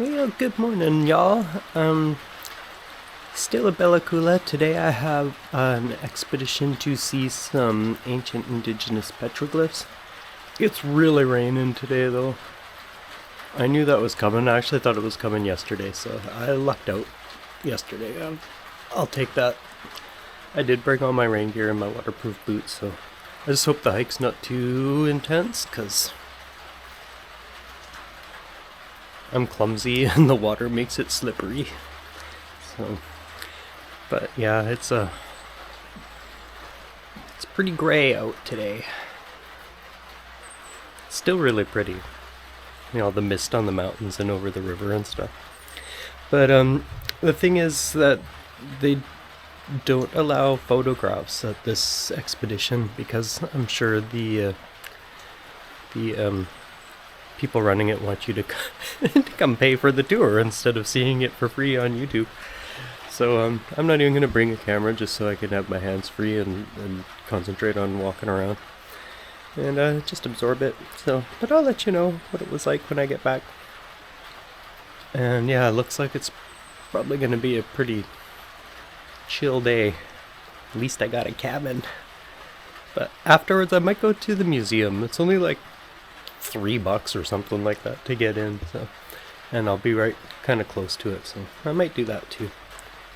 Well, good morning, y'all. Still at Bella Coola. Today I have an expedition to see some ancient indigenous petroglyphs. It's really raining today, though. I knew that was coming. I actually thought it was coming yesterday, so I lucked out yesterday. I'll take that. I did bring all my rain gear and my waterproof boots, so I just hope the hike's not too intense, because I'm clumsy and the water makes it slippery. So, but yeah, it's pretty gray out today. Still really pretty. You know, the mist on the mountains and over the river and stuff. But the thing is that they don't allow photographs at this expedition because I'm sure the people running it want you to come pay for the tour instead of seeing it for free on YouTube. So I'm not even going to bring a camera just so I can have my hands free and concentrate on walking around and just absorb it. So, but I'll let you know what it was like when I get back. And yeah, it looks like it's probably going to be a pretty chill day. At least I got a cabin. But afterwards I might go to the museum. It's only like $3 or something like that to get in, so, and I'll be right kind of close to it, so I might do that too.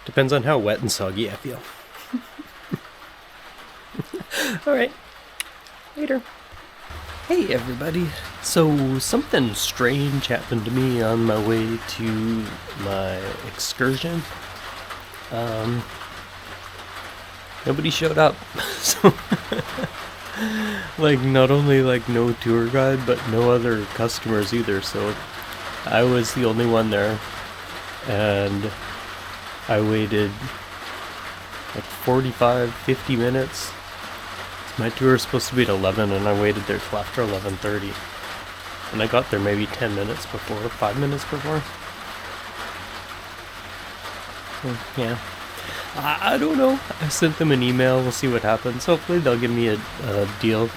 Depends on how wet and soggy I feel. Alright, later. Hey everybody. So something strange happened to me on my way to my excursion. Nobody showed up. So like, not only like no tour guide, but no other customers either, so I was the only one there, and I waited like 45-50 minutes. My tour is supposed to be at 11, and I waited there till after 11:30, and I got there maybe 10 minutes before, 5 minutes before. So, yeah. I don't know. I sent them an email. We'll see what happens. Hopefully they'll give me a deal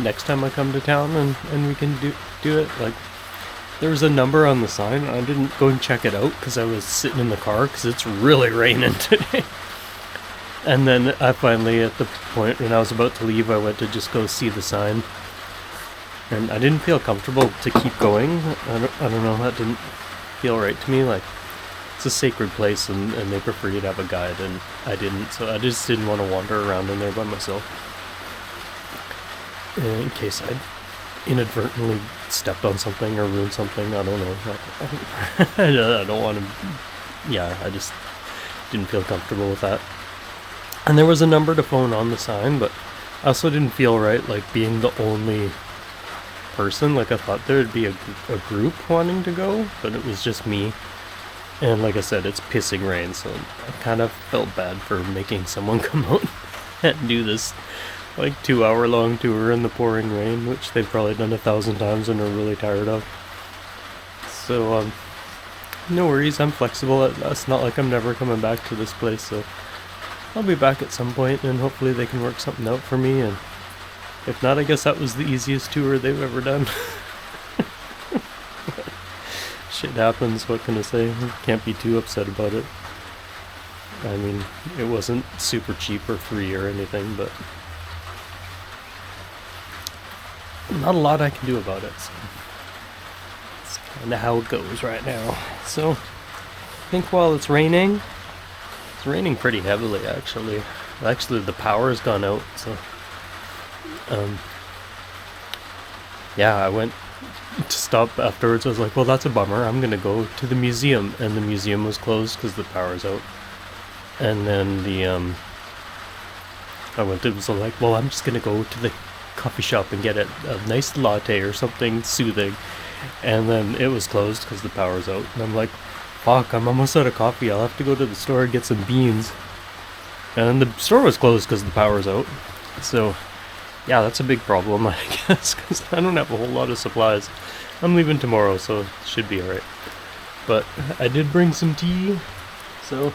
next time I come to town, and we can do it. Like, there was a number on the sign. I didn't go and check it out because I was sitting in the car because it's really raining today. And then I finally, at the point when I was about to leave, I went to just go see the sign. And I didn't feel comfortable to keep going. I don't know. That didn't feel right to me. Like, it's a sacred place, and they prefer you to have a guide, and I didn't, so I just didn't want to wander around in there by myself in case I inadvertently stepped on something or ruined something. I don't know. I don't want to. Yeah, I just didn't feel comfortable with that. And there was a number to phone on the sign, but I also didn't feel right, like, being the only person. Like, I thought there'd be a group wanting to go, but it was just me. And like I said, it's pissing rain, so I kind of felt bad for making someone come out and do this like 2-hour-long tour in the pouring rain, which they've probably done 1,000 times and are really tired of. So, no worries, I'm flexible. It's not like I'm never coming back to this place, so I'll be back at some point, and hopefully they can work something out for me, and if not, I guess that was the easiest tour they've ever done. Shit happens, what can I say? Can't be too upset about it. I mean, it wasn't super cheap or free or anything, but not a lot I can do about it, so it's kind of how it goes right now. So, I think while it's raining pretty heavily, actually. Actually, the power's gone out, so yeah, I went to stop afterwards. I was like, well, that's a bummer. I'm gonna go to the museum, and the museum was closed because the power's out. And then I went to, so like, well, I'm just gonna go to the coffee shop and get a nice latte or something soothing, and then it was closed because the power's out. And I'm like, fuck, I'm almost out of coffee. I'll have to go to the store and get some beans. And the store was closed because the power's out. So yeah, that's a big problem, I guess, because I don't have a whole lot of supplies. I'm leaving tomorrow, so it should be alright. But I did bring some tea, so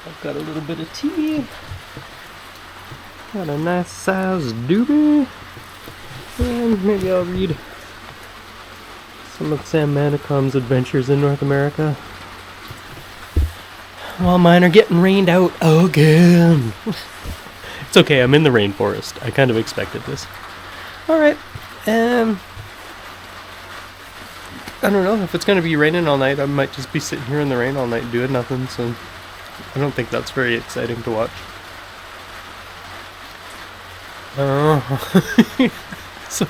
I've got a little bit of tea. Got a nice size doobie. And maybe I'll read Some of Sam Manicom's adventures in North America. While mine are getting rained out again. It's okay, I'm in the rainforest. I kind of expected this. Alright, I don't know, if it's going to be raining all night, I might just be sitting here in the rain all night doing nothing, so I don't think that's very exciting to watch. So,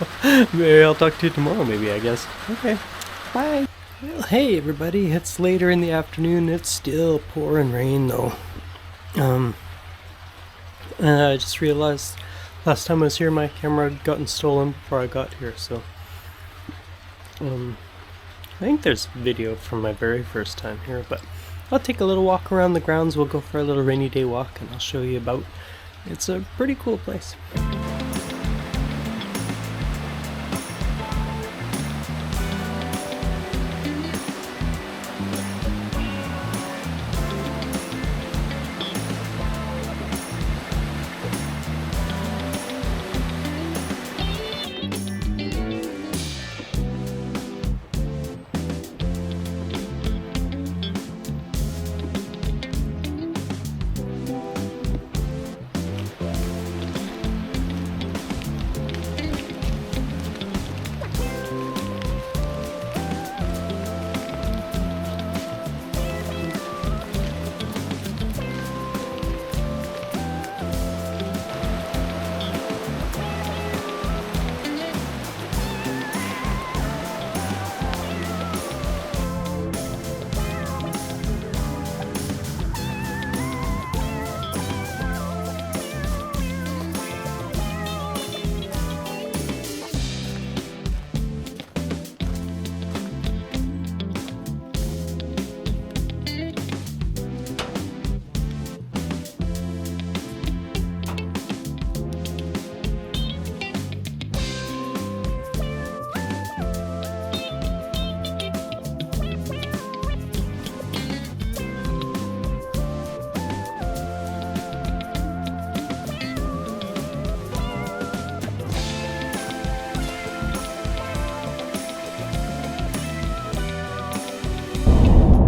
maybe I'll talk to you tomorrow, maybe, I guess. Okay, bye. Well, hey everybody, it's later in the afternoon. It's still pouring rain though. I just realized last time I was here my camera had gotten stolen before I got here, so I think there's video from my very first time here, but I'll take a little walk around the grounds. We'll go for a little rainy day walk and I'll show you about. It's a pretty cool place.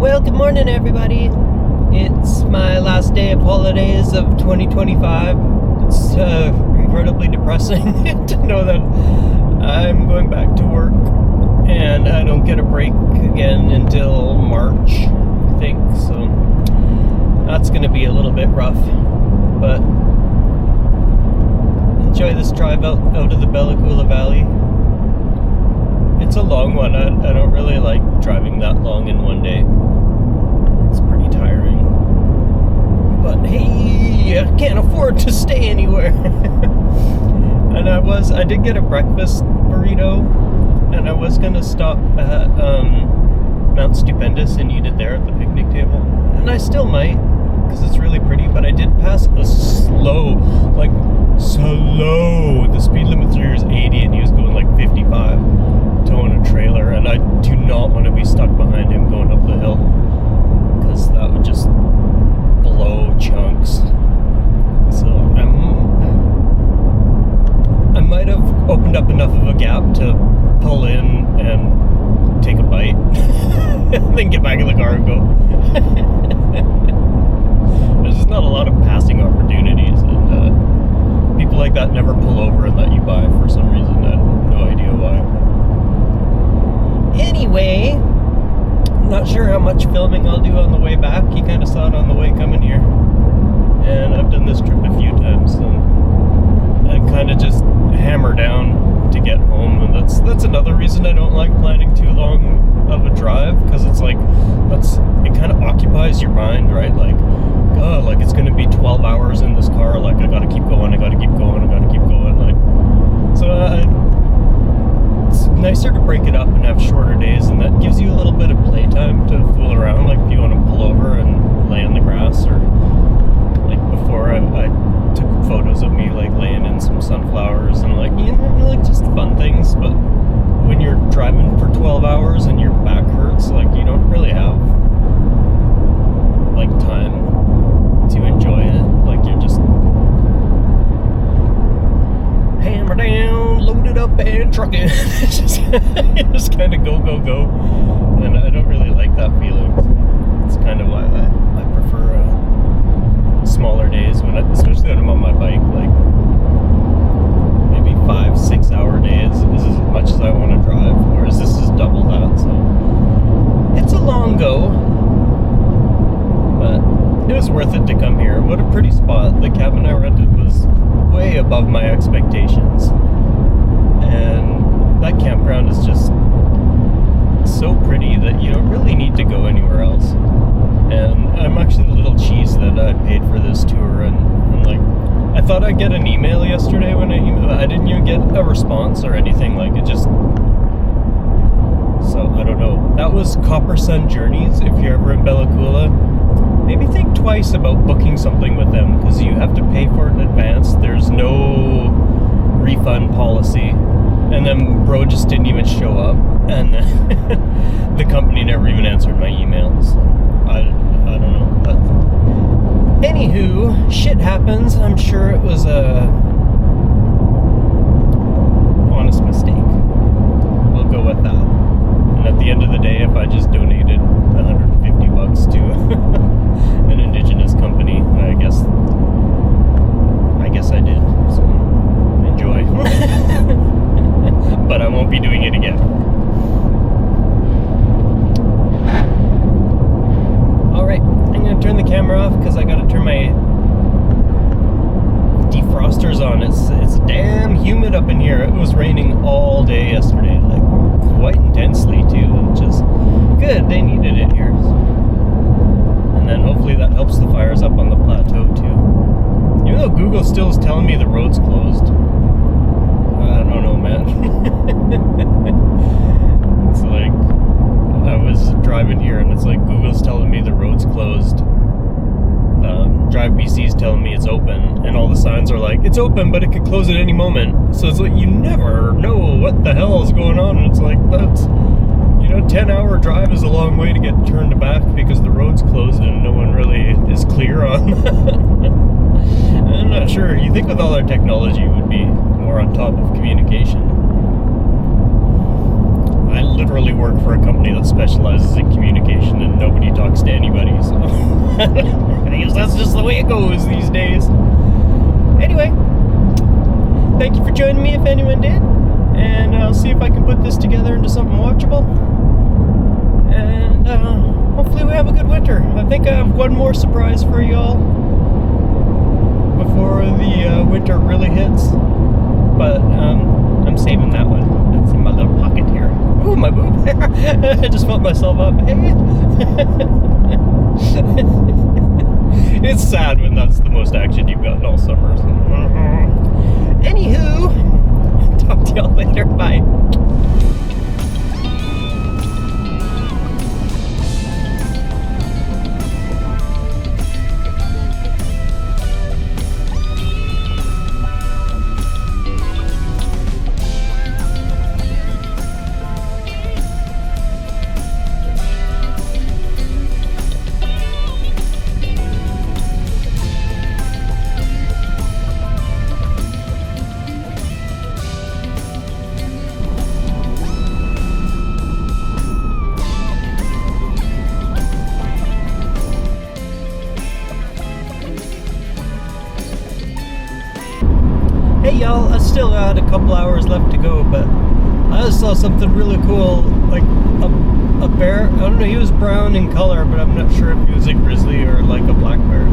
Well, good morning everybody. It's my last day of holidays of 2025. It's incredibly depressing to know that I'm going back to work and I don't get a break again until March, I think, so that's going to be a little bit rough, but enjoy this drive out of the Bella Coola Valley. It's a long one. I don't really like driving that long in one day. It's pretty tiring. But hey, I can't afford to stay anywhere. And I did get a breakfast burrito, and I was gonna stop at Mount Stupendous and eat it there at the picnic table. And I still might, because it's really pretty, but I did pass a slow. The speed limit through here is 80 and he was going like 55, towing a trailer, and I do not want to be stuck behind him going up the hill, because that would just blow chunks. So I might have opened up enough of a gap to pull in and take a bite and then get back in the car and go. There's just not a lot of passing opportunities, and people like that never pull over and let you by for some reason. I have no idea why. Anyway, I'm not sure how much filming I'll do on the way back. You kind of saw it on the way coming here. And I've done this trip a few times, and I kind of just hammer down to get home, and that's another reason I don't like planning too long of a drive, because it's like, it kind of occupies your mind, right? Like, oh, like it's gonna be 12 hours in this car, like I gotta keep going, like, so it's nicer to break it up and have shorter days, and that gives you a little bit of playtime to fool around, like if you want to pull over and lay on the grass, or like before I took photos of me like laying in some sunflowers and like, you know, like just fun things. But when you're driving for 12 hours and your back hurts, like you don't really have like time to enjoy it. Like you're just hammer down, load it up and truck it. You just kind of go, and I don't really like that feeling. It's kind of why I prefer smaller days, especially when I'm on my bike. Like maybe 5-6 hour days is as much as I want to drive, whereas this is double that. So it's a long go, but it was worth it to come here. What a pretty spot. The cabin I rented was way above my expectations, and that campground is just so pretty that you don't really need to go anywhere else. And I'm actually a little cheesed that I paid for this tour, and like, I thought I'd get an email yesterday when I didn't even get a response or anything. Like, it just, so I don't know. That was Copper Sun Journeys. If you're ever in Bella Coola, maybe think twice about booking something with them, because you have to pay for it in advance. There's no refund policy, and then bro just didn't even show up, and the company never even answered my email. So I don't know. But anywho, shit happens. I'm sure it was a honest mistake. We'll go with that. And at the end of the day, if I just donated $150 to an indigenous company, I guess I did. So enjoy. But I won't be doing it again. Alright, I'm gonna turn the camera off because I gotta turn my defrosters on. It's damn humid up in here. It was raining all day yesterday, like quite intensely too, which is good. They needed it here. And then hopefully that helps the fires up on the plateau too. Even though Google still is telling me the road's closed. I don't know, man. It's like, I was driving here and it's like Google's telling me the road's closed. Drive BC's telling me it's open, and all the signs are like, it's open, but it could close at any moment. So it's like, you never know what the hell is going on. And it's like, that's, 10-hour drive is a long way to get turned back because the road's closed and no one really is clear on. I'm not sure. You think with all our technology it would be more on top of communication. I literally work for a company that specializes in communication and nobody talks to anybody, so I guess that's just the way it goes these days. Anyway, thank you for joining me if anyone did, and I'll see if I can put this together into something watchable, and hopefully we have a good winter. I think I have one more surprise for y'all before the winter really hits, but I'm saving that one. It's in my little pocket here. Ooh, my boob. I just felt myself up. It's sad when that's the most action you've gotten all summer. Anywho, talk to y'all later. Bye. Hey y'all, I still got a couple hours left to go, but I just saw something really cool, like a bear. I don't know, he was brown in color, but I'm not sure if he was a grizzly or like a black bear.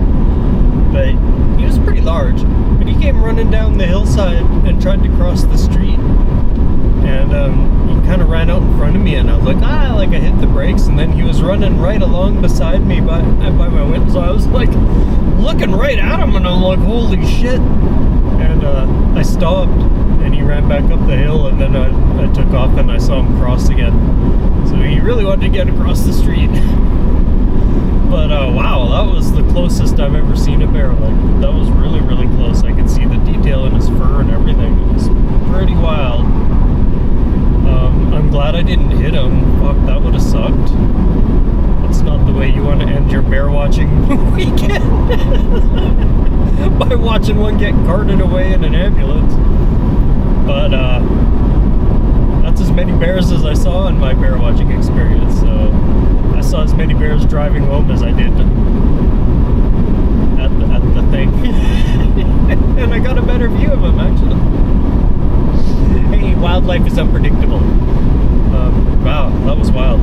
But he was pretty large. But he came running down the hillside and tried to cross the street. And he kind of ran out in front of me, and I was like, I hit the brakes, and then he was running right along beside me by my window. So I was like looking right at him, and I'm like, holy shit. And I stopped, and he ran back up the hill, and then I took off, and I saw him cross again. So he really wanted to get across the street. But wow, that was the closest I've ever seen a bear. Like, that was really, really close. I could see the detail in his fur and everything. It was pretty wild. I'm glad I didn't hit him. Fuck, that would have sucked. That's not the way you want to end your bear watching weekend. By watching one get carted away in an ambulance. But that's as many bears as I saw in my bear watching experience. So I saw as many bears driving home as I did at the thing. And I got a better view of them, actually. Hey, wildlife is unpredictable. Wow, that was wild.